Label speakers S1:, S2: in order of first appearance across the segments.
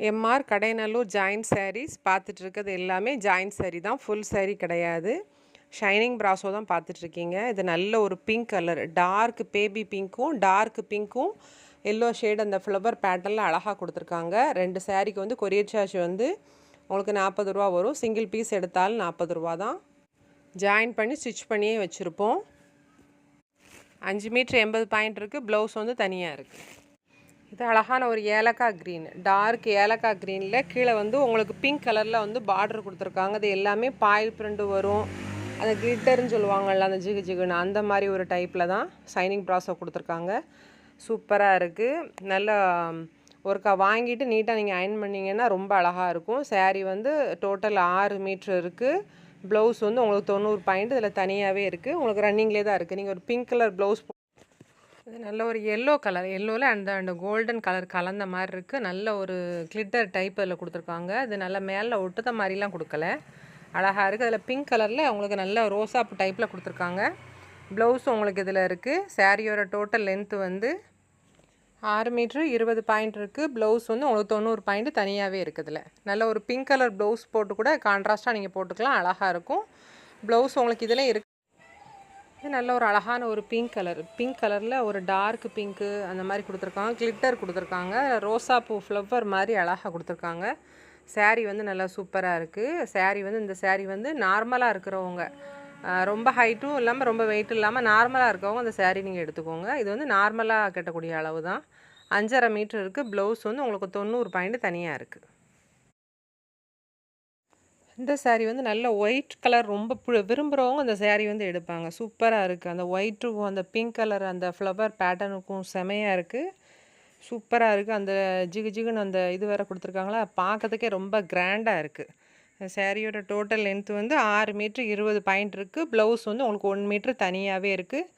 S1: MR Kadainallur joint saris பார்த்துட்டு இருக்கிறது எல்லாமே ஜாயின்ட் சாரீ தான், ஃபுல் சாரீ கிடையாது. ஷைனிங் பிராசோ தான் பார்த்துட்ருக்கீங்க. இது நல்ல ஒரு பிங்க் கலர், டார்க் பேபி பிங்க்கும் எல்லோ ஷேட் அந்த ஃப்ளவர் பேட்டர்னில் அழகாக கொடுத்துருக்காங்க. 2 சாரீக்கு வந்து கொரியர் சார்ஜ் வந்து உங்களுக்கு 40 ரூபா வரும். சிங்கிள் பீஸ் எடுத்தாலும் 40 ரூபா தான். ஜாயின் பண்ணி ஸ்டிச் பண்ணியே வச்சுருப்போம். 5 மீட்டர் 80 பாயிண்ட் இருக்குது. ப்ளவுஸ் வந்து தனியாக இருக்குது. இது அழகான ஒரு ஏலக்காய் க்ரீன், டார்க் ஏலக்காய் க்ரீனில் கீழே வந்து உங்களுக்கு பிங்க் கலரில் வந்து பார்டர் கொடுத்துருக்காங்க. அது எல்லாமே பாயில் பிரிண்ட் வரும். அந்த கிளிட்டர்னு சொல்லுவாங்கள்ல, அந்த ஜிகு ஜிகுன்னு அந்த மாதிரி ஒரு டைப்பில் தான் ஷைனிங் ப்ராஸோ கொடுத்துருக்காங்க. சூப்பராக இருக்குது. நல்லா ஒருக்கா வாங்கிட்டு நீட்டாக நீங்கள் அயன் பண்ணிங்கன்னா ரொம்ப அழகாக இருக்கும். சாரீ வந்து டோட்டல் 6 மீட்ரு இருக்குது. ப்ளவுஸ் வந்து உங்களுக்கு 90 பாயிண்ட் இதில் தனியாகவே இருக்குது. உங்களுக்கு ரன்னிங்லேயே தான் இருக்குது. நீங்கள் ஒரு பிங்க் கலர் ப்ளவுஸ், இது நல்ல ஒரு எல்லோ கலர், எல்லோவில் அந்த கோல்டன் கலர் கலந்த மாதிரி இருக்குது. நல்ல ஒரு கிளிட்டர் டைப் அதில் கொடுத்துருக்காங்க. இது நல்லா மேலே ஒட்டுத மாதிரிலாம் கொடுக்கல, அழகாக இருக்குது. அதில் பிங்க் கலரில் உங்களுக்கு நல்ல ரோசாப் டைப்பில் கொடுத்துருக்காங்க. ப்ளவுஸ் உங்களுக்கு இதில் இருக்குது. சாரியோட டோட்டல் லென்த்து வந்து 6 மீட்ரு 20 பாயிண்ட் இருக்குது. ப்ளவுஸ் வந்து உங்களுக்கு 90 பாயிண்ட் தனியாகவே இருக்குது. இதில் நல்ல ஒரு பிங்க் கலர் ப்ளவுஸ் போட்டு கூட கான்ட்ராஸ்ட்டாக நீங்கள் போட்டுக்கலாம், அழகாக இருக்கும். ப்ளவுஸ் உங்களுக்கு இதில் இருக்குது. இது நல்ல ஒரு அழகான ஒரு பிங்க் கலரில் ஒரு டார்க் பிங்க்கு அந்த மாதிரி கொடுத்துருக்காங்க. கிளிட்டர் கொடுத்துருக்காங்க. ரோசா பூ ஃப்ளவர் மாதிரி அழகாக கொடுத்துருக்காங்க. சாரீ வந்து நல்லா சூப்பராக இருக்குது. சாரீ வந்து இந்த சாரீ வந்து நார்மலாக இருக்கிறவங்க, ரொம்ப ஹைட்டும் இல்லாமல் ரொம்ப வெயிட்டும் இல்லாமல் நார்மலாக இருக்கவங்க அந்த சாரீ நீங்கள் எடுத்துக்கோங்க. இது வந்து நார்மலாக கட்டக்கூடிய அளவு தான். 5.5 மீட்டர் இருக்குது. ப்ளவுஸ் வந்து உங்களுக்கு 90 பாயிண்ட் தனியாக இருக்குது. இந்த சாரீ வந்து நல்ல ஒயிட் கலர் ரொம்ப விரும்புகிறவங்க அந்த சாரீ வந்து எடுப்பாங்க. சூப்பராக இருக்குது. அந்த ஒயிட்டுக்கும் அந்த பிங்க் கலர் அந்த ஃப்ளவர் பேட்டர்னுக்கும் செமையாக இருக்குது. சூப்பராக இருக்குது. அந்த ஜிகு ஜிகுன்னு அந்த இது வேறு கொடுத்துருக்காங்களா, பார்க்கறதுக்கே ரொம்ப கிராண்டாக இருக்குது. சாரியோட டோட்டல் லென்த் வந்து 6 மீட்ரு 20 பாயிண்ட் இருக்குது. ப்ளவுஸ் வந்து உங்களுக்கு 1 மீட்ரு தனியாகவே இருக்குது.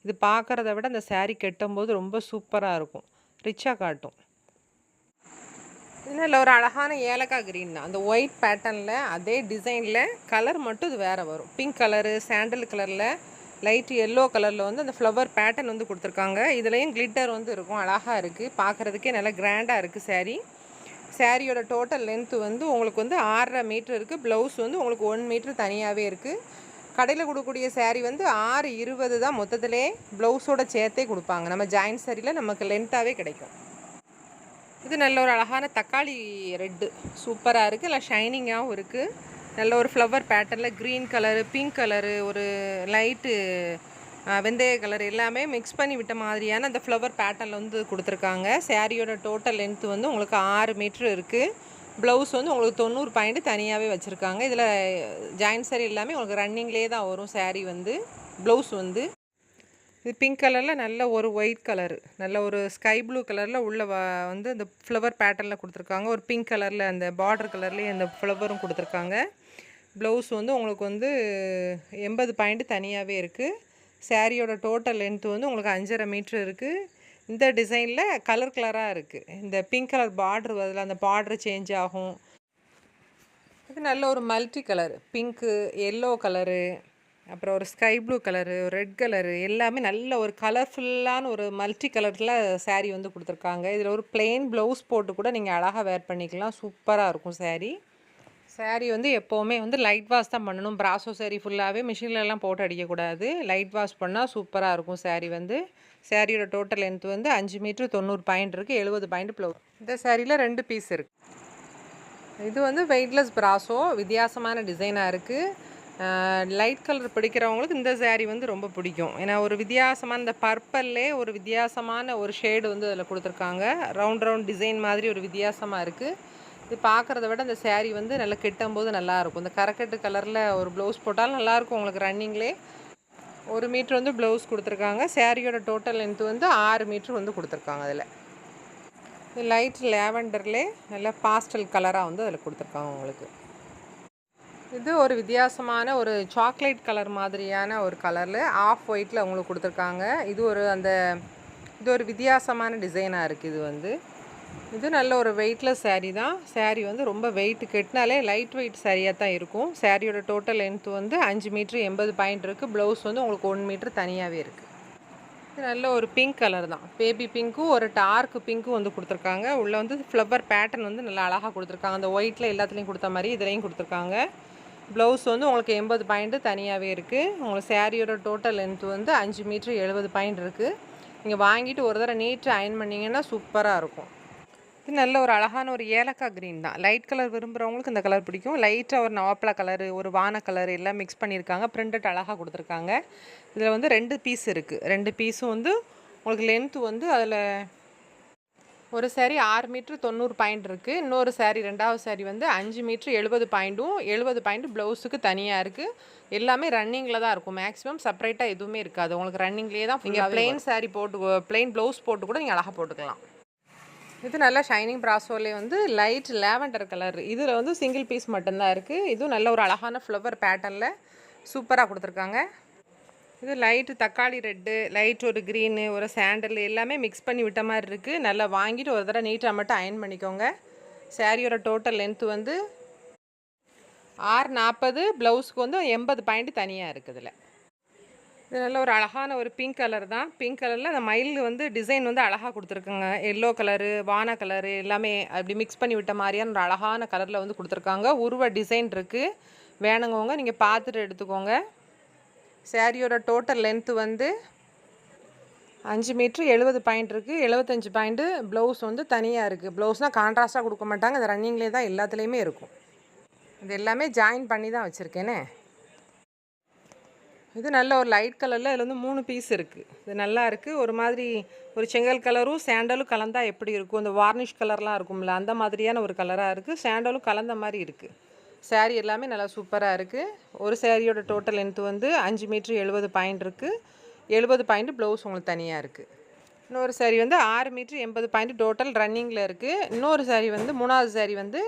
S1: இது பார்க்குறத விட அந்த சாரீ கட்டும்போது ரொம்ப சூப்பராக இருக்கும், ரிச்சாக காட்டும். இதில் ஒரு அழகான ஏலக்காய் க்ரீன் தான், அந்த ஒயிட் பேட்டர்னில் அதே டிசைனில் கலர் மட்டும் இது வேறு வரும். பிங்க் கலரு, சாண்டல் கலரில், லைட் எல்லோ கலரில் வந்து அந்த ஃப்ளவர் பேட்டர்ன் வந்து கொடுத்துருக்காங்க. இதுலேயும் கிளிட்டர் வந்து இருக்கும், அழகாக இருக்குது. பார்க்குறதுக்கே நல்லா கிராண்டாக இருக்குது சாரீ. சாரியோட டோட்டல் லென்த்து வந்து உங்களுக்கு வந்து 6.5 மீட்ரு இருக்குது. ப்ளவுஸ் வந்து உங்களுக்கு 1 மீட்ரு தனியாகவே இருக்குது. கடையில் கொடுக்கக்கூடிய சாரீ வந்து 6.20 தான் மொத்தத்திலே ப்ளவுஸோட சேர்த்தே கொடுப்பாங்க. நம்ம ஜாயின்ட் சாரியில் நமக்கு லென்த்தாகவே கிடைக்கும். இது நல்ல ஒரு அழகான தக்காளி ரெட்டு, சூப்பராக இருக்குது. நல்லா ஷைனிங்காகவும் இருக்குது. நல்ல ஒரு ஃப்ளவர் பேட்டர்னில் க்ரீன் கலரு, பிங்க் கலரு, ஒரு லைட்டு வெந்தய கலர் எல்லாமே மிக்ஸ் பண்ணி விட்ட மாதிரியான அந்த ஃப்ளவர் பேட்டர்னில் வந்து கொடுத்துருக்காங்க. சாரியோட டோட்டல் லென்த்து வந்து உங்களுக்கு 6 மீட்ரு இருக்குது. ப்ளவுஸ் வந்து உங்களுக்கு 90 பாயிண்ட் தனியாகவே வச்சுருக்காங்க. இதில் ஜாயின்ட் சாரீ எல்லாமே உங்களுக்கு ரன்னிங்லேயே தான் வரும். சாரீ வந்து ப்ளவுஸ் வந்து இது பிங்க் கலரில் நல்ல ஒரு ஒயிட் கலரு, நல்ல ஒரு ஸ்கை ப்ளூ கலரில் உள்ள வந்து இந்த ஃப்ளவர் பேட்டர்னில் கொடுத்துருக்காங்க. ஒரு பிங்க் கலரில் அந்த பார்டர் கலர்லேயே அந்த ஃப்ளவரும் கொடுத்துருக்காங்க. ப்ளவுஸ் வந்து உங்களுக்கு வந்து 80 பாயிண்ட் தனியாகவே இருக்குது. சாரியோட டோட்டல் லென்த்து வந்து உங்களுக்கு 5.5 மீட்ரு இருக்குது. இந்த டிசைனில் கலராக இருக்குது. இந்த பிங்க் கலர் பார்ட்ரு அதில் அந்த பார்ட்ரு சேஞ்ச் ஆகும். இது நல்ல ஒரு multi colour, pink, yellow colour, அப்புறம் ஒரு sky blue colour, red colour, எல்லாமே நல்ல ஒரு கலர்ஃபுல்லான ஒரு மல்டி கலரில் சாரீ வந்து கொடுத்துருக்காங்க. இதில் ஒரு பிளெயின் ப்ளவுஸ் போட்டு கூட நீங்கள் அழகாக வேர் பண்ணிக்கலாம். சூப்பராக இருக்கும் சாரீ. சாரீ வந்து எப்போவுமே வந்து லைட் வாஷ் தான் பண்ணணும். பிராசோ சாரீ ஃபுல்லாகவே மிஷின்லலாம் போட்டு அடிக்கக்கூடாது. லைட் வாஷ் பண்ணால் சூப்பராக இருக்கும் சாரீ வந்து. சாரியோட டோட்டல் லென்த் வந்து 5 மீட்ரு 90 பாயிண்ட் இருக்குது. 70 பாயிண்ட் ப்ளவுஸ். இந்த சாரியில் 2 பீஸ் இருக்குது. இது வந்து வெயிட்லெஸ் பிராசோ, வித்தியாசமான டிசைனாக இருக்குது. லைட் கலர் பிடிக்கிறவங்களுக்கு இந்த சாரீ வந்து ரொம்ப பிடிக்கும். ஏன்னா ஒரு வித்தியாசமான இந்த பர்பல்லே ஒரு வித்தியாசமான ஒரு ஷேடு வந்து அதில் கொடுத்துருக்காங்க. ரவுண்ட் டிசைன் மாதிரி ஒரு வித்தியாசமாக இருக்குது. இது பார்க்குறத விட இந்த சாரீ வந்து நல்லா கெட்டும்போது நல்லாயிருக்கும். இந்த கரக்கட்டு கலரில் ஒரு ப்ளவுஸ் போட்டாலும் நல்லாயிருக்கும் உங்களுக்கு ரன்னிங்லே. 1 மீட்ரு வந்து ப்ளவுஸ் கொடுத்துருக்காங்க. சாரியோட டோட்டல் லென்த்து வந்து 6 மீட்ரு வந்து கொடுத்துருக்காங்க. அதில் இது லைட் லேவண்டர்லே நல்லா பாஸ்டல் கலராக வந்து அதில் கொடுத்துருக்காங்க உங்களுக்கு. இது ஒரு வித்தியாசமான ஒரு சாக்லேட் கலர் மாதிரியான ஒரு கலரில் ஆஃப் ஒயிட்டில் உங்களுக்கு கொடுத்துருக்காங்க. இது ஒரு வித்தியாசமான டிசைனாக இருக்குது. இது வந்து இது நல்ல ஒரு வெயிட்லெஸ் சாரீ தான். சாரீ வந்து ரொம்ப வெயிட் கெட்டினாலே லைட் வெயிட் சாரியாக தான் இருக்கும். சாரியோட டோட்டல் லென்த்து வந்து 5 மீட்ரு 80 பாயிண்ட் இருக்குது. ப்ளவுஸ் வந்து உங்களுக்கு 1 மீட்ரு தனியாகவே இருக்குது. இது நல்ல ஒரு பிங்க் கலர் தான். பேபி பிங்க்கும் ஒரு டார்க் பிங்க்கும் வந்து கொடுத்துருக்காங்க. உள்ளே வந்து ஃப்ளவர் பேட்டர்ன் வந்து நல்லா அழகாக கொடுத்துருக்காங்க. அந்த ஒயிட்டில் எல்லாத்துலேயும் கொடுத்த மாதிரி இதுலேயும் கொடுத்துருக்காங்க. ப்ளவுஸ் வந்து உங்களுக்கு 80 பாயிண்ட்டு தனியாகவே இருக்குது. உங்களுக்கு சாரியோட டோட்டல் லென்த் வந்து 5 மீட்ரு 70 பாயிண்ட் இருக்குது. நீங்கள் வாங்கிட்டு ஒரு தடவை நீட்டாக அயர்ன் பண்ணிங்கன்னா சூப்பராக இருக்கும். இது நல்ல ஒரு அழகான ஒரு ஏலக்காய் க்ரீன் தான். லைட் கலர் விரும்புகிறவங்களுக்கு இந்த கலர் பிடிக்கும். லைட்டாக ஒரு நவாப்பழ கலரு, ஒரு வான கலர் எல்லாம் மிக்ஸ் பண்ணியிருக்காங்க. பிரிண்டட் அழகாக கொடுத்துருக்காங்க. இதில் வந்து 2 பீஸ் இருக்குது. 2 பீஸும் வந்து உங்களுக்கு லென்த்து வந்து அதில் ஒரு சாரீ 6 மீட்ரு 90 பாயிண்ட் இருக்குது. இன்னொரு சாரீ 2வது சாரீ வந்து 5 மீட்ரு 70 பாயிண்ட்டும் 70 பாயிண்ட் ப்ளவுஸுக்கு தனியாக இருக்குது. எல்லாமே ரன்னிங்கில் தான் இருக்கும். மேக்ஸிமம் செப்பரேட்டாக எதுவுமே இருக்காது. உங்களுக்கு ரன்னிங்லேயே தான். நீங்கள் ப்ளெயின் சாரீ போட்டு ப்ளெயின் ப்ளவுஸ் போட்டு கூட நீங்கள் அழகாக போட்டுக்கலாம். இது நல்லா ஷைனிங் ப்ராசோலே வந்து லைட் லேவண்டர் கலர். இதில் வந்து சிங்கிள் பீஸ் மட்டும்தான் இருக்குது. இதுவும் நல்ல ஒரு அழகான ஃப்ளவர் பேட்டர்னில் சூப்பராக கொடுத்துருக்காங்க. இது லைட்டு தக்காளி ரெட்டு, லைட் ஒரு க்ரீனு, ஒரு சாண்டல் எல்லாமே மிக்ஸ் பண்ணி விட்ட மாதிரி இருக்குது. நல்லா வாங்கிட்டு ஒரு தடவை நீட்டாக மட்டும் அயர்ன் பண்ணிக்கோங்க. சாரியோட டோட்டல் லென்த்து வந்து 640, ப்ளவுஸுக்கு வந்து 80 பாயிண்ட் தனியாக இருக்குது. இதில் இது நல்ல ஒரு அழகான ஒரு பிங்க் கலர் தான். பிங்க் கலரில் அந்த மயில் வந்து டிசைன் வந்து அழகாக கொடுத்துருக்காங்க. எல்லோ கலரு, வான கலரு எல்லாமே அப்படி மிக்ஸ் பண்ணி விட்ட மாதிரியான ஒரு அழகான கலரில் வந்து கொடுத்துருக்காங்க. உருவ டிசைன் இருக்குது. வேணுங்கவங்க நீங்கள் பார்த்துட்டு எடுத்துக்கோங்க. சாரியோட டோட்டல் லென்த்து வந்து 5 மீட்ரு 70 பாயிண்ட் இருக்குது. 75 பாயிண்ட்டு ப்ளவுஸ் வந்து தனியாக இருக்குது. ப்ளவுஸ்னால் கான்ட்ராஸ்ட்டாக கொடுக்க மாட்டாங்க. அது ரன்னிங்லேயே தான் எல்லாத்துலேயுமே இருக்கும். இது எல்லாமே ஜாயின் பண்ணி தான் வச்சுருக்கேனே. இது நல்ல ஒரு லைட் கலரில் இதில் வந்து 3 பீஸ் இருக்குது. இது நல்லா இருக்குது. ஒரு மாதிரி ஒரு செங்கல் கலரும் சாண்டலும் கலந்தால் எப்படி இருக்கும், இந்த வார்னிஷ் கலர்லாம் இருக்கும்ல அந்த மாதிரியான ஒரு கலராக இருக்குது. சாண்டலும் கலந்த மாதிரி இருக்குது. சாரீ எல்லாமே நல்லா சூப்பராக இருக்குது. ஒரு சாரியோட டோட்டல் லென்த்து வந்து 5 மீட்ரு 70 பாயிண்ட் இருக்குது. 70 பாயிண்ட் ப்ளவுஸ் உங்களுக்கு தனியாக இருக்குது. இன்னொரு சாரீ வந்து 6 மீட்ரு 80 பாயிண்ட் டோட்டல் ரன்னிங்கில் இருக்குது. இன்னொரு சாரீ வந்து 3வது சாரீ வந்து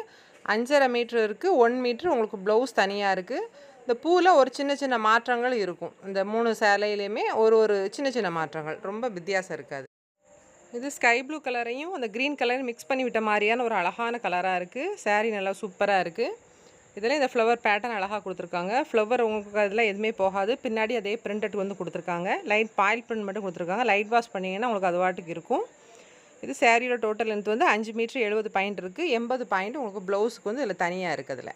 S1: 5.5 மீட்ரு இருக்குது. 1 மீட்ரு உங்களுக்கு ப்ளவுஸ் தனியாக இருக்குது. இந்த பூவில் ஒரு சின்ன சின்ன மாற்றங்கள் இருக்கும். இந்த 3 சேலையிலையுமே ஒரு சின்ன சின்ன மாற்றங்கள், ரொம்ப வித்தியாசம் இருக்காது. இது ஸ்கை ப்ளூ கலரையும் அந்த க்ரீன் கலரையும் மிக்ஸ் பண்ணி விட்ட மாதிரியான ஒரு அழகான கலராக இருக்குது. சாரீ நல்லா சூப்பராக இருக்குது. இதில் இந்த ஃப்ளவர் பேட்டர்ன் அழகாக கொடுத்துருக்காங்க. ஃப்ளவர் உங்களுக்கு அதில் எதுவுமே போகாது. பின்னாடி அதே பிரிண்டட் வந்து கொடுத்துருக்காங்க. லைட் பாயில் பிரிண்ட் மட்டும் கொடுத்துருக்காங்க. லைட் வாஷ் பண்ணிங்கன்னா உங்களுக்கு அது வாட்டுக்கு இருக்கும். இது சாரியோட டோட்டல் லென்த் வந்து 5 மீட்ரு 70 பாயிண்ட் இருக்குது. 80 பாயிண்ட் உங்களுக்கு ப்ளவுஸுக்கு வந்து இதில் தனியாக இருக்குது. அதில்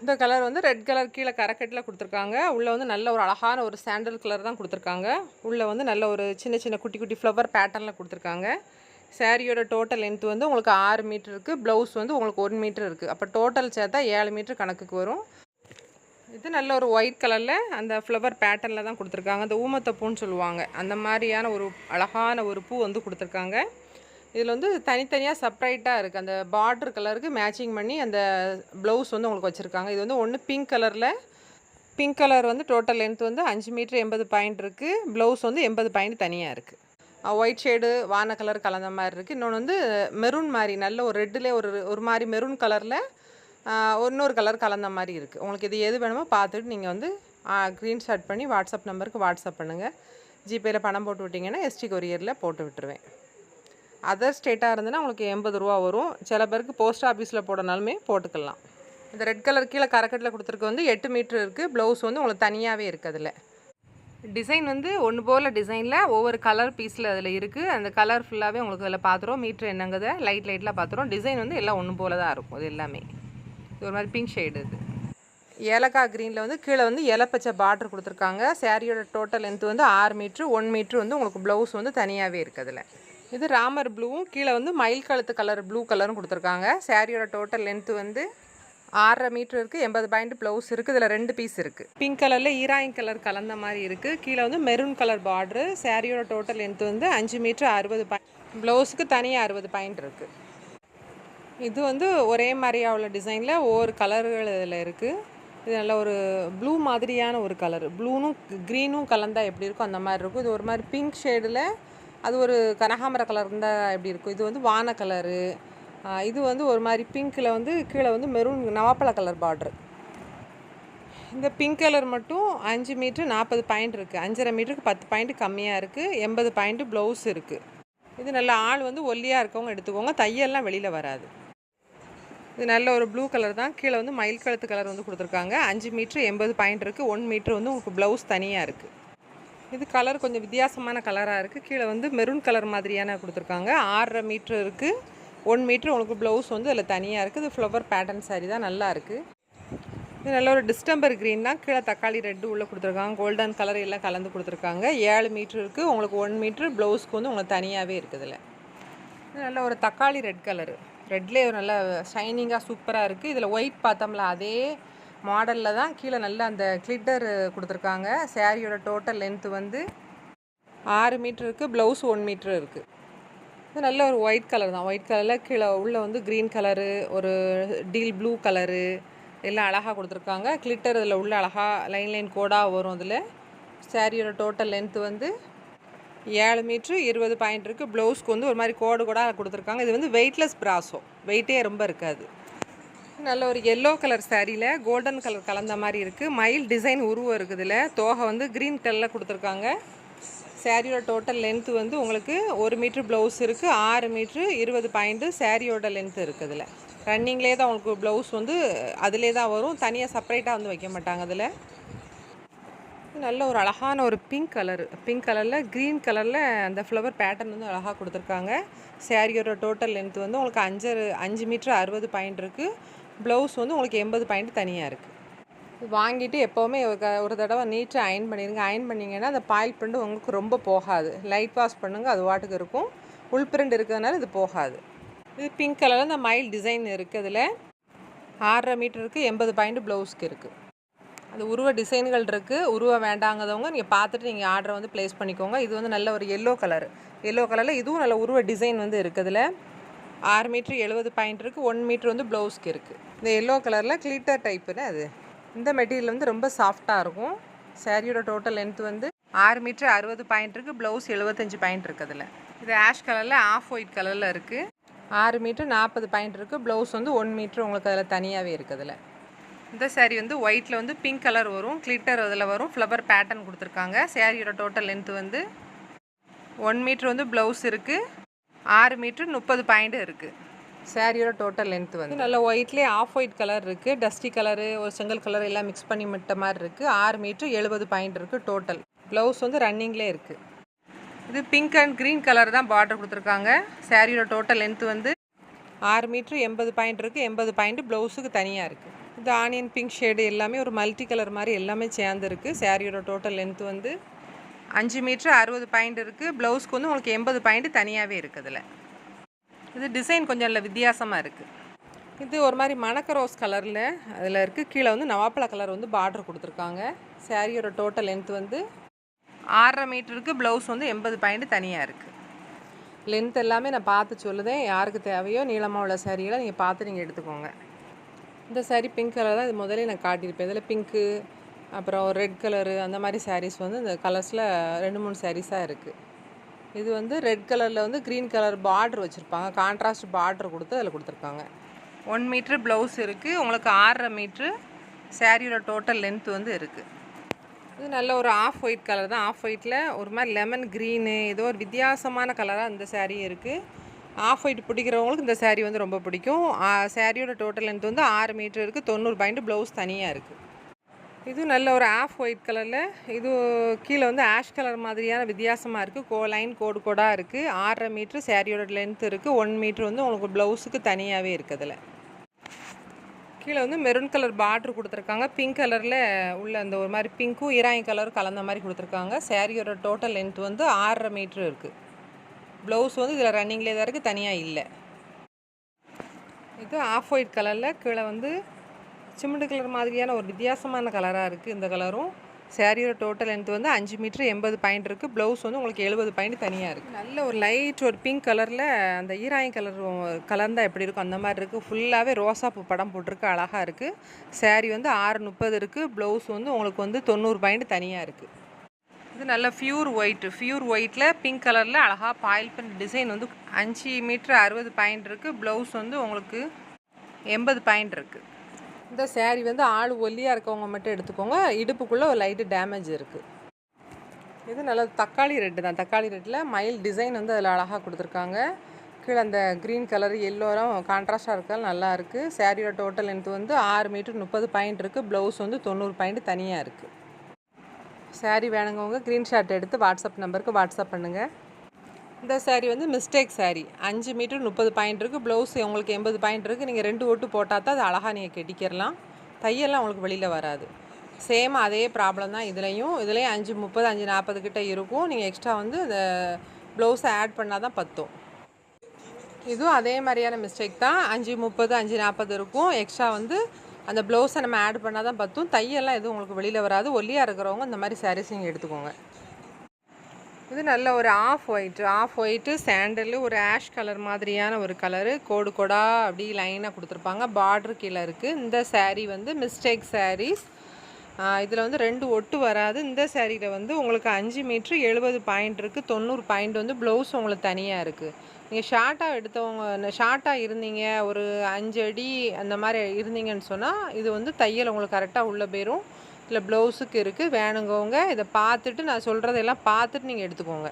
S1: இந்த கலர் வந்து ரெட் கலர் கீழே கரக்கட்டில் கொடுத்துருக்காங்க. உள்ளே வந்து நல்ல ஒரு அழகான ஒரு சாண்டல் கலர் தான் கொடுத்துருக்காங்க. உள்ளே வந்து நல்ல ஒரு சின்ன சின்ன குட்டி குட்டி ஃப்ளவர் பேட்டர்னில் கொடுத்துருக்காங்க. சாரியோட டோட்டல் லென்த் வந்து உங்களுக்கு 6 மீட்ரு இருக்குது. ப்ளவுஸ் வந்து உங்களுக்கு 1 மீட்ரு இருக்குது. அப்போ டோட்டல் சேர்த்தா 7 மீட்ரு கணக்குக்கு வரும். இது நல்ல ஒரு ஒயிட் கலரில் அந்த ஃப்ளவர் பேட்டர்னில் தான் கொடுத்துருக்காங்க. அந்த ஊமத்தை பூன்னு சொல்லுவாங்க. அந்த மாதிரியான ஒரு அழகான ஒரு பூ வந்து கொடுத்துருக்காங்க. இதில் வந்து தனித்தனியாக செப்பரேட்டாக இருக்குது. அந்த பார்டர் கலருக்கு மேட்சிங் பண்ணி அந்த ப்ளவுஸ் வந்து உங்களுக்கு வச்சுருக்காங்க. இது வந்து ஒன்று பிங்க் கலரில், பிங்க் கலர் வந்து டோட்டல் லென்த் வந்து 5 மீட்ரு 80 பாயிண்ட் இருக்குது. ப்ளவுஸ் வந்து 80 பாயிண்ட் தனியாக இருக்குது. ஒயிட் ஷேடு வான கலர் கலந்த மாதிரி இருக்குது. இன்னொன்று வந்து மெரூன் மாதிரி நல்ல ஒரு ரெட்டில் ஒரு மாதிரி மெரூன் கலரில் இன்னொரு கலர் கலந்த மாதிரி இருக்குது. உங்களுக்கு இது எது வேணுமோ பார்த்துட்டு நீங்கள் வந்து ஸ்க்ரீன்ஷாட் பண்ணி வாட்ஸ்அப் நம்பருக்கு வாட்ஸ்அப் பண்ணுங்கள். ஜிபேயில் பணம் போட்டு விட்டிங்கன்னா எஸ்டி கொரியரில் போட்டு விட்டுருவேன். அதர் ஸ்டேட்டாக இருந்ததுன்னா உங்களுக்கு 80 ரூபா வரும். சில பேருக்கு போஸ்ட் ஆஃபீஸில் போடனாலுமே போட்டுக்கலாம். இந்த ரெட் கலர் கீழே கரக்கட்டில் கொடுத்துருக்கு வந்து 8 மீட்ரு இருக்குது. ப்ளவுஸ் வந்து உங்களுக்கு தனியாகவே இருக்குது. அதில் டிசைன் வந்து ஒன்று போல் டிசைனில் ஒவ்வொரு கலர் பீஸில் அதில் இருக்குது. அந்த கலர் ஃபுல்லாகவே உங்களுக்கு அதில் பார்த்துரும். மீட்ரு என்னங்கிறத லைட்டில் பார்த்துரும். டிசைன் வந்து எல்லாம் ஒன்று போல் தான் இருக்கும். இது எல்லாமே இது ஒரு மாதிரி பிங்க் ஷேடு. இது ஏலக்காய் க்ரீனில் வந்து கீழே வந்து இலப்பச்சை பார்டர் கொடுத்துருக்காங்க. சாரியோட டோட்டல் லென்த் வந்து 6 மீட்ரு 1 மீட்ரு வந்து உங்களுக்கு ப்ளவுஸ் வந்து தனியாகவே இருக்குது. அதில் இது ராமர் ப்ளூவும் கீழே வந்து மயில் கழுத்து கலர் ப்ளூ கலரும் கொடுத்துருக்காங்க. சாரியோட டோட்டல் லென்த்து வந்து 6.5 மீட்ரு இருக்குது. 80 பாயிண்ட் ப்ளவுஸ் இருக்குது. இதில் 2 பீஸ் இருக்குது. பிங்க் கலரில் ஈராயின் கலர் கலந்த மாதிரி இருக்குது. கீழே வந்து மெரூன் கலர் பார்டரு. சாரியோட டோட்டல் லென்த் வந்து 5 மீட்ரு 60 பாயிண்ட். ப்ளவுஸுக்கு தனியாக 60 பாயிண்ட் இருக்குது. இது வந்து ஒரே மாதிரியாக உள்ள டிசைனில் ஒவ்வொரு கலர்கள் இதில் இருக்குது. இது நல்ல ஒரு ப்ளூ மாதிரியான ஒரு கலர். ப்ளூனும் க்ரீனும் கலந்தால் எப்படி இருக்கும் அந்த மாதிரி இருக்கும். இது ஒரு மாதிரி பிங்க் ஷேடில் அது ஒரு கனகாமர கலர் இருந்தால் எப்படி இருக்கும். இது வந்து வான கலரு. இது வந்து ஒரு மாதிரி பிங்க்கில் வந்து கீழே வந்து மெரூன் நவாப்பழ கலர் பார்ட்ரு. இந்த பிங்க் கலர் மட்டும் 5 மீட்ரு 40 பாயிண்ட் இருக்குது. 5.5 மீட்டருக்கு 10 பாயிண்ட் கம்மியாக இருக்குது. 80 பாயிண்ட்டு ப்ளவுஸ் இருக்குது. இது நல்ல ஆள் வந்து ஒல்லியாக இருக்கவங்க எடுத்துக்கோங்க. தையல்லாம் வெளியில் வராது. இது நல்ல ஒரு ப்ளூ கலர் தான். கீழே வந்து மயில் கழுத்து கலர் வந்து கொடுத்துருக்காங்க. 5 மீட்ரு 80 பாயிண்ட் இருக்குது. 1 மீட்ரு வந்து உங்களுக்கு ப்ளவுஸ் தனியாக இருக்குது. இது கலர் கொஞ்சம் வித்தியாசமான கலராக இருக்குது. கீழே வந்து மெரூன் கலர் மாதிரியான கொடுத்துருக்காங்க. 6.5 மீட்ரு இருக்குது. 1 மீட்ரு உங்களுக்கு ப்ளவுஸ் வந்து அதில் தனியாக இருக்குது. இது ஃப்ளவர் பேட்டர்ன் சாரீ தான், நல்லா இருக்குது. இது நல்ல ஒரு டிஸ்டம்பர் க்ரீன் தான். கீழே தக்காளி ரெட்டு உள்ளே கொடுத்துருக்காங்க. கோல்டன் கலர் எல்லாம் கலந்து கொடுத்துருக்காங்க. 7 மீட்ரு இருக்குது. உங்களுக்கு 1 மீட்ரு ப்ளவுஸ்க்கு வந்து உங்களுக்கு தனியாகவே இருக்குதுல்ல. இது நல்ல ஒரு தக்காளி ரெட் கலரு. ரெட்லேயே ஒரு நல்ல ஷைனிங்காக சூப்பராக இருக்குது. இதில் ஒயிட் பார்த்தோம்ல, அதே மாடலில் தான் கீழே நல்ல அந்த கிளிட்டர் கொடுத்துருக்காங்க. சாரியோட டோட்டல் லென்த்து வந்து 6 மீட்ரு இருக்குது. ப்ளவுஸ் 1 மீட்ரு இருக்குது. இது நல்ல ஒரு ஒயிட் கலர் தான். ஒயிட் கலரில் கீழே உள்ளே வந்து க்ரீன் கலரு, ஒரு டீல் ப்ளூ கலரு எல்லாம் அழகாக கொடுத்துருக்காங்க. கிளிட்டர் இதில் உள்ள அழகாக லைன் கோடாக வரும். அதில் சாரியோட டோட்டல் லென்த்து வந்து 7 மீட்ரு 20 பாயிண்ட் இருக்குது. ப்ளவுஸ்க்கு வந்து ஒரு மாதிரி கோடு கோடாக கொடுத்துருக்காங்க. இது வந்து வெயிட்லெஸ் ப்ராஸோ, வெயிட்டே ரொம்ப இருக்காது. நல்ல ஒரு எல்லோ கலர் சாரியில் கோல்டன் கலர் கலந்த மாதிரி இருக்குது. மயில் டிசைன் உருவம் இருக்குது. இதில் தோகை வந்து க்ரீன் கலரில் கொடுத்துருக்காங்க. சாரியோட டோட்டல் லென்த்து வந்து உங்களுக்கு 1 மீட்ரு ப்ளவுஸ் இருக்குது. 6 மீட்ரு 20 பாயிண்ட்டு சாரியோட லென்த்து இருக்குது. இதில் ரன்னிங்லேயே தான் உங்களுக்கு ப்ளவுஸ் வந்து அதிலே தான் வரும். தனியாக செப்பரேட்டாக வந்து வைக்க மாட்டாங்க. அதில் நல்ல ஒரு அழகான ஒரு பிங்க் கலரில் க்ரீன் கலரில் அந்த ஃப்ளவர் பேட்டர்ன் வந்து அழகாக கொடுத்துருக்காங்க. சாரியோட டோட்டல் லென்த்து வந்து உங்களுக்கு 5 மீட்ரு 60 பாயிண்ட் இருக்குது. ப்ளவுஸ் வந்து உங்களுக்கு 80 பாயிண்ட் தனியாக இருக்குது. வாங்கிட்டு எப்போவுமே ஒரு தடவை நீட்டாக அயன் பண்ணிடுங்க. அயன் பண்ணிங்கன்னா அந்த பாயில் பிரிண்ட் உங்களுக்கு ரொம்ப போகாது. லைட் வாஷ் பண்ணுங்கள், அது வாட்டுக்கு இருக்கும். உள் பிரிண்ட் இருக்கிறதுனால இது போகாது. இது பிங்க் கலரில் இந்த மயில் டிசைன் இருக்குது. இதில் 6.5 மீட்டருக்கு 80 பாயிண்ட் ப்ளவுஸ்க்கு இருக்குது. அது உருவ டிசைன்கள் இருக்குது. உருவம் வேண்டாங்கிறவங்க நீங்கள் பார்த்துட்டு நீங்கள் ஆர்டரை வந்து ப்ளேஸ் பண்ணிக்கோங்க. இது வந்து நல்ல ஒரு எல்லோ கலரில் இதுவும் நல்ல உருவ டிசைன் வந்து இருக்குது. இதில் 6 மீட்ரு 70 பாயிண்ட் இருக்குது. 1 மீட்ரு வந்து ப்ளவுஸ்க்கு இருக்குது. இந்த எல்லோ கலரில் கிளிட்டர் டைப்புன்னு அது. இந்த மெட்டீரியல் வந்து ரொம்ப சாஃப்டாக இருக்கும். சாரியோட டோட்டல் லென்த் வந்து 6 மீட்ரு 60 பாயிண்ட் இருக்குது. ப்ளவுஸ் 75 பாயிண்ட் இருக்குது. அதில் இது ஆஷ் கலரில் ஆஃப் ஒயிட் கலரில் இருக்குது. 6 மீட்ரு 40 பாயிண்ட் இருக்குது. ப்ளவுஸ் வந்து 1 மீட்ரு உங்களுக்கு அதில் தனியாகவே இருக்குது. அதில் இந்த சாரீ வந்து ஒயிட்டில் வந்து பிங்க் கலர் வரும். கிளிட்டர் அதில் வரும். ஃப்ளவர் பேட்டர்ன் கொடுத்துருக்காங்க. சாரியோட டோட்டல் லென்த்து வந்து 1 மீட்ரு வந்து ப்ளவுஸ் இருக்குது. 6 மீட்ரு 30 பாயிண்ட் இருக்குது. சாரியோட டோட்டல் லென்த்து வந்து நல்ல ஒயிட்லேயே ஆஃப் ஒயிட் கலர் இருக்குது. டஸ்டி கலரு, ஒரு செங்கல் கலர் எல்லாம் மிக்ஸ் பண்ணி விட்ட மாதிரி இருக்குது. 6 மீட்ரு 70 பாயிண்ட் இருக்குது டோட்டல். ப்ளவுஸ் வந்து ரன்னிங்லேயே இருக்குது. இது பிங்க் அண்ட் க்ரீன் கலர் தான் பார்டர் கொடுத்துருக்காங்க. சாரியோட டோட்டல் லென்த்து வந்து 6 மீட்ரு 80 பாயிண்ட் இருக்குது. 80 பாயிண்ட் ப்ளவுஸுக்கு தனியாக இருக்குது. இது ஆனியன் பிங்க் ஷேடு எல்லாமே ஒரு மல்டி கலர் மாதிரி எல்லாமே சேர்ந்துருக்கு. சாரியோட டோட்டல் லென்த்து வந்து 5 மீட்ரு 60 பாயிண்ட் இருக்குது. ப்ளவுஸ்க்கு வந்து உங்களுக்கு 80 பாயிண்ட் தனியாகவே இருக்குது. இதில் இது டிசைன் கொஞ்சம் இல்லை வித்தியாசமாக இருக்குது. இது ஒரு மாதிரி மணக்க ரோஸ் கலரில் அதில் இருக்குது. கீழே வந்து நவாப்பழ கலர் வந்து பார்டர் கொடுத்துருக்காங்க. சாரியோட டோட்டல் லென்த் வந்து 6.5 மீட்டருக்கு. ப்ளவுஸ் வந்து 80 பாயிண்ட் தனியாக இருக்குது. லென்த் எல்லாமே நான் பார்த்து சொல்லுதேன். யாருக்கு தேவையோ நீளமாக உள்ள சாரிகளை நீங்கள் பார்த்து நீங்கள் எடுத்துக்கோங்க. இந்த சாரீ பிங்க் கலர் தான். இது முதலே நான் காட்டியிருப்பேன். இதில் பிங்க்கு, அப்புறம் ரெட் கலரு, அந்த மாதிரி சாரீஸ் வந்து இந்த கலர்ஸில் 2-3 சாரீஸாக இருக்குது. இது வந்து ரெட் கலரில் வந்து க்ரீன் கலர் பார்டர் வச்சுருப்பாங்க. கான்ட்ராஸ்ட் பார்டர் கொடுத்து அதில் கொடுத்துருக்காங்க. 1 மீட்ரு ப்ளவுஸ் இருக்குது. உங்களுக்கு 6.5 மீட்ரு சாரியோட டோட்டல் லென்த் வந்து இருக்குது. இது நல்ல ஒரு ஆஃப் ஒயிட் கலர் தான். ஆஃப் ஒயிட்டில் ஒரு மாதிரி லெமன் க்ரீனு, ஏதோ ஒரு வித்தியாசமான கலராக இந்த சாரீ இருக்குது. ஆஃப் ஒயிட் பிடிக்கிறவங்களுக்கு இந்த சாரீ வந்து ரொம்ப பிடிக்கும். சாரியோட டோட்டல் லென்த் வந்து 6 மீட்ரு இருக்குது. 90 பாயிண்ட் ப்ளவுஸ் தனியாக இருக்குது. இது நல்ல ஒரு ஆஃப் ஒயிட் கலரில், இது கீழே வந்து ஆஷ் கலர் மாதிரியான வித்தியாசமாக இருக்குது. லைன் கோடாக இருக்குது. 6.5 மீட்ரு சாரியோட லென்த் இருக்குது. 1 மீட்ரு வந்து உங்களுக்கு ப்ளவுஸுக்கு தனியாகவே இருக்குது. அதில் கீழே வந்து மெரூன் கலர் பார்டர் கொடுத்துருக்காங்க. பிங்க் கலரில் உள்ள அந்த ஒரு மாதிரி பிங்க்கும் ஈராயின் கலரும் கலந்த மாதிரி கொடுத்துருக்காங்க. சாரியோட டோட்டல் லென்த் வந்து 6.5 மீட்ரு இருக்குது. ப்ளவுஸ் வந்து இதில் ரன்னிங்லேயே தான் இருக்குது, தனியாக இல்லை. இது ஆஃப் ஒயிட் கலரில் கீழே வந்து சிமெண்ட் கலர் மாதிரியான ஒரு வித்தியாசமான கலராக இருக்குது. இந்த கலரும் சாரியோட டோட்டல் லென்த் வந்து 5 மீட்ரு 80 பாயிண்ட் இருக்குது. ப்ளவுஸ் வந்து உங்களுக்கு 70 பாயிண்ட் தனியாக இருக்குது. நல்ல ஒரு லைட் ஒரு பிங்க் கலரில் அந்த ஈராயின் கலர்ந்தால் எப்படி இருக்கும் அந்த மாதிரி இருக்குது. ஃபுல்லாகவே ரோசாப்பூ படம் போட்டிருக்கு. அழகாக இருக்குது. சாரீ வந்து 6.30 இருக்குது. ப்ளவுஸ் வந்து உங்களுக்கு வந்து 90 பாயிண்ட் தனியாக இருக்குது. இது நல்ல ஃபியூர் ஒயிட்டில் பிங்க் கலரில் அழகாக பாயில் பிரிண்ட் டிசைன் வந்து 5 மீட்ரு 60 பாயிண்ட் இருக்குது. ப்ளவுஸ் வந்து உங்களுக்கு 80 பாயிண்ட் இருக்குது. இந்த சாரீ வந்து ஆள் ஒல்லியாக இருக்கவங்க மட்டும் எடுத்துக்கோங்க. இடுப்புக்குள்ளே ஒரு லைட்டு டேமேஜ் இருக்குது. இது நல்ல தக்காளி ரெட்டு தான். தக்காளி ரெட்டில் மயில் டிசைன் வந்து அதில் அழகாக கொடுத்துருக்காங்க. கீழே அந்த க்ரீன் கலர் எல்லோரும் கான்ட்ராஸ்டாக இருக்கால் நல்லா இருக்குது. சாரியோட டோட்டல் லென்த் வந்து 6 மீட்ரு 30 பாயிண்ட் இருக்குது. ப்ளவுஸ் வந்து 90 பாயிண்ட் தனியாக இருக்குது. சாரீ வேணுங்கவங்க ஸ்க்ரீன்ஷாட் எடுத்து வாட்ஸ்அப் நம்பருக்கு வாட்ஸ்அப் பண்ணுங்கள். இந்த சாரீ வந்து மிஸ்டேக் சாரீ. 5 மீட்டர் 30 பாயிண்ட் இருக்குது. ப்ளவுஸ் உங்களுக்கு 80 பாயிண்ட் இருக்குது. நீங்கள் 2 ஒட்டு போட்டால் தான் அது அழகாக நீங்கள் கட்டிக்கிறலாம். தையெல்லாம் உங்களுக்கு வெளியில் வராது. சேம் அதே ப்ராப்ளம் தான் இதுலேயும் 5:30 5:40 கிட்ட இருக்கும். நீங்கள் எக்ஸ்ட்ரா வந்து இந்த ப்ளவுஸை ஆட் பண்ணால் தான் பத்தும். இதுவும் அதே மாதிரியான மிஸ்டேக் தான். 5:30 5:40 இருக்கும். எக்ஸ்ட்ரா வந்து அந்த ப்ளவுஸை நம்ம ஆட் பண்ணால் தான் பத்தும். தையெல்லாம் எதுவும் உங்களுக்கு வெளியில் வராது. ஒல்லியாக இருக்கிறவங்க இந்த மாதிரி சாரீஸ் நீங்கள் எடுத்துக்கோங்க. இது நல்ல ஒரு ஆஃப் ஒயிட்டு சாண்டலு, ஒரு ஆஷ் கலர் மாதிரியான ஒரு கலரு, கோடு கோடாக அப்படி லைனாக கொடுத்துருப்பாங்க. பார்ட்ரு கீழே இருக்குது. இந்த சாரீ வந்து மிஸ்டேக் சாரீஸ். இதில் வந்து 2 ஒட்டு வராது. இந்த சாரியில் வந்து உங்களுக்கு 5 மீட்ரு 70 பாயிண்ட் இருக்குது. 90 பாயிண்ட் வந்து ப்ளவுஸ் உங்களுக்கு தனியாக இருக்குது. நீங்கள் ஷார்ட்டாக எடுத்தவங்க, ஷார்ட்டாக இருந்தீங்க, ஒரு 5 அடி அந்த மாதிரி இருந்தீங்கன்னு சொன்னால் இது வந்து தையல் உங்களுக்கு கரெக்டாக உள்ளே போயிடும். இதில் ப்ளவுஸுக்கு இருக்குது. வேணுங்கவங்க இதை பார்த்துட்டு, நான் சொல்கிறதெல்லாம் பார்த்துட்டு நீங்கள் எடுத்துக்கோங்க.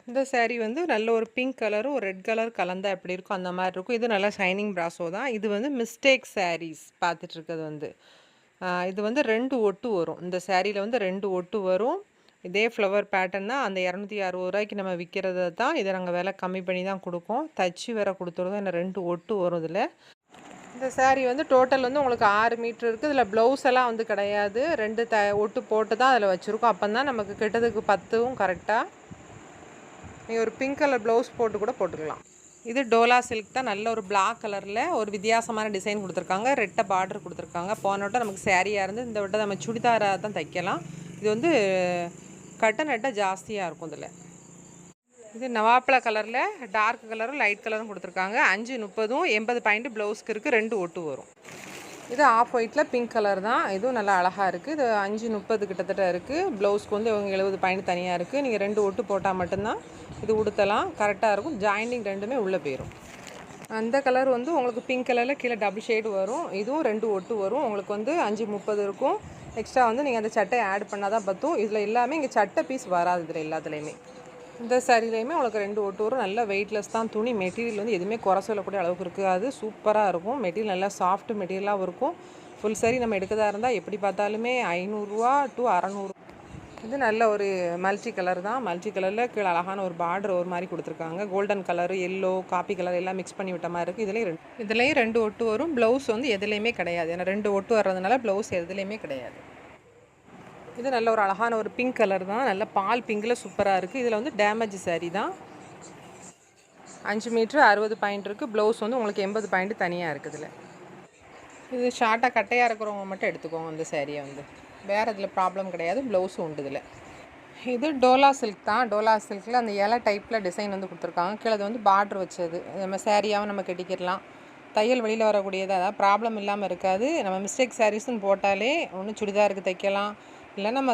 S1: இந்த சாரீ வந்து நல்ல ஒரு பிங்க் கலரும் ஒரு ரெட் கலர் கலந்தால் எப்படி இருக்கும் அந்த மாதிரி இருக்கும். இது நல்லா ஷைனிங் ப்ராஸோ தான். இது வந்து மிஸ்டேக் சாரீஸ் பார்த்துட்ருக்கிறது வந்து. இது வந்து 2 ஒட்டு வரும். இந்த சாரியில் வந்து 2 ஒட்டு வரும். இதே ஃப்ளவர் பேட்டர்ன் தான். அந்த 260 ரூபாய்க்கு நம்ம விற்கிறத தான் இதை நாங்கள் விலை கம்மி பண்ணி தான் கொடுப்போம். தச்சு வேற கொடுத்துருவோம். இன்னும் 2 ஒட்டு வரும் இதில். இந்த சாரீ வந்து டோட்டல் வந்து உங்களுக்கு 6 மீட்ரு இருக்குது. இதில் ப்ளவுஸ் எல்லாம் வந்து கிடையாது. 2 ஒட்டு போட்டு தான் அதில் வச்சுருக்கோம். அப்போ தான் நமக்கு கிட்டதுக்கு 10வும் கரெக்டாக. நீங்கள் ஒரு பிங்க் கலர் ப்ளவுஸ் போட்டு கூட போட்டுக்கலாம். இது டோலா சில்க் தான். நல்ல ஒரு பிளாக் கலரில் ஒரு வித்தியாசமான டிசைன் கொடுத்துருக்காங்க. ரெட்டை பார்டர் கொடுத்துருக்காங்க. போன வட்டம் நமக்கு சாரியாக இருந்து இந்த வட்டம் நம்ம சுடிதாராக தான் தைக்கலாம். இது வந்து கட்டை ஜாஸ்தியாக இருக்கும். இதில் இது நவாப்பழ கலரில் டார்க் கலரும் லைட் கலரும் கொடுத்துருக்காங்க. 5:30 80 பாயிண்ட் ப்ளவுஸ்க்கு இருக்குது. 2 ஒட்டு வரும். இது ஆஃப் ஒயிட்டில் பிங்க் கலர் தான். இதுவும் நல்லா அழகாக இருக்குது. இது 5:30 கிட்டத்தட்ட இருக்குது. ப்ளவுஸ்க்கு வந்து 70 பாயிண்ட் தனியாக இருக்குது. நீங்கள் 2 ஒட்டு போட்டால் மட்டும்தான் இது உடுத்தலாம். கரெக்டாக இருக்கும். ஜாயிண்டிங் ரெண்டுமே உள்ளே போயிடும். அந்த கலர் வந்து உங்களுக்கு பிங்க் கலரில் கீழே டபுள் ஷேடு வரும். இதுவும் 2 ஒட்டு வரும். உங்களுக்கு வந்து 5:30 இருக்கும். எக்ஸ்ட்ரா வந்து நீங்கள் அந்த சட்டையை ஆட் பண்ணால் தான் பத்தும். இதில் எல்லாமே இங்கே சட்டை பீஸ் வராது. இதில் எல்லாத்துலேயுமே இந்த சாரிலையுமே உங்களுக்கு 2 ஒட்டு வரும். நல்ல வெயிட்லெஸ் தான் துணி. மெட்டீரியல் வந்து எதுவுமே குறை சொல்லக்கூடிய அளவுக்கு இருக்காது. சூப்பராக இருக்கும். மெட்டீரியல் நல்லா சாஃப்ட் மெட்டீரியலாகவும் இருக்கும். ஃபுல் சாரி நம்ம எடுக்கிறதா இருந்தால் எப்படி பார்த்தாலுமே 500 to 600. இது நல்ல ஒரு மல்டி கலர் தான். மல்டி கலரில் கீழே அழகான ஒரு பார்டர் ஒரு மாதிரி கொடுத்துருக்காங்க. Golden colour, yellow, coffee colour எல்லாம் மிக்ஸ் பண்ணி விட்ட மாதிரி இருக்குது. இதுலேயும் 2 ஒட்டு வரும். ப்ளவுஸ் வந்து எதுலேயுமே கிடையாது. ஏன்னா 2 ஒட்டு வர்றதுனால ப்ளவுஸ் எதுலேயுமே கிடையாது. இது நல்ல ஒரு அழகான ஒரு பிங்க் கலர் தான். நல்ல பால் பிங்கில் சூப்பராக இருக்குது. இதில் வந்து டேமேஜ் சாரீ தான். 5 மீட்ரு 60 பாயிண்ட் இருக்குது. ப்ளவுஸ் வந்து உங்களுக்கு 80 பாயிண்ட் தனியாக இருக்குது. இதில் இது ஷார்ட்டாக கட்டையாக இருக்கிறவங்க மட்டும் எடுத்துக்கோங்க. இந்த சாரியை வந்து வேறு இதில் ப்ராப்ளம் கிடையாது. ப்ளவுஸும் உண்டு இதில். இது டோலா சில்க் தான். டோலா சில்கில் அந்த இலை டைப்பில் டிசைன் வந்து கொடுத்துருக்காங்க. கீழே வந்து பார்டர் வச்சது. நம்ம சாரியாகவும் நம்ம கட்டிக்கிடலாம். தையல் வெளியில் வரக்கூடியது. அதாவது ப்ராப்ளம் இல்லாமல் இருக்காது. நம்ம மிஸ்டேக் சாரீஸ்ன்னு போட்டாலே ஒன்று சுடிதாருக்கு தைக்கலாம். இல்லை நம்ம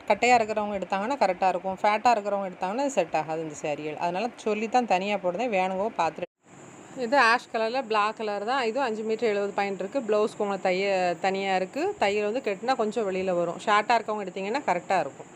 S1: கட்டையாக இருக்கிறவங்க எடுத்தாங்கன்னா கரெக்டாக இருக்கும். ஃபேட்டாக இருக்கிறவங்க எடுத்தாங்கன்னா அது செட் ஆகாது இந்த சாரிகள். அதனால் சொல்லி தான் தனியாக போடுறேன். வேணுங்கோ பார்த்துட்டு. இது ஆஷ் கலரில் பிளாக் கலர் தான். இதுவும் 5 மீட்டர் 70 பாயிண்ட் இருக்குது. ப்ளவுஸ்க்கு உங்களுக்கு தனியாக இருக்குது. தையல் வந்து கட்டினா கொஞ்சம் வெளியில் வரும். ஷார்ட்டாக இருக்கவங்க எடுத்திங்கன்னா கரெக்டாக இருக்கும்.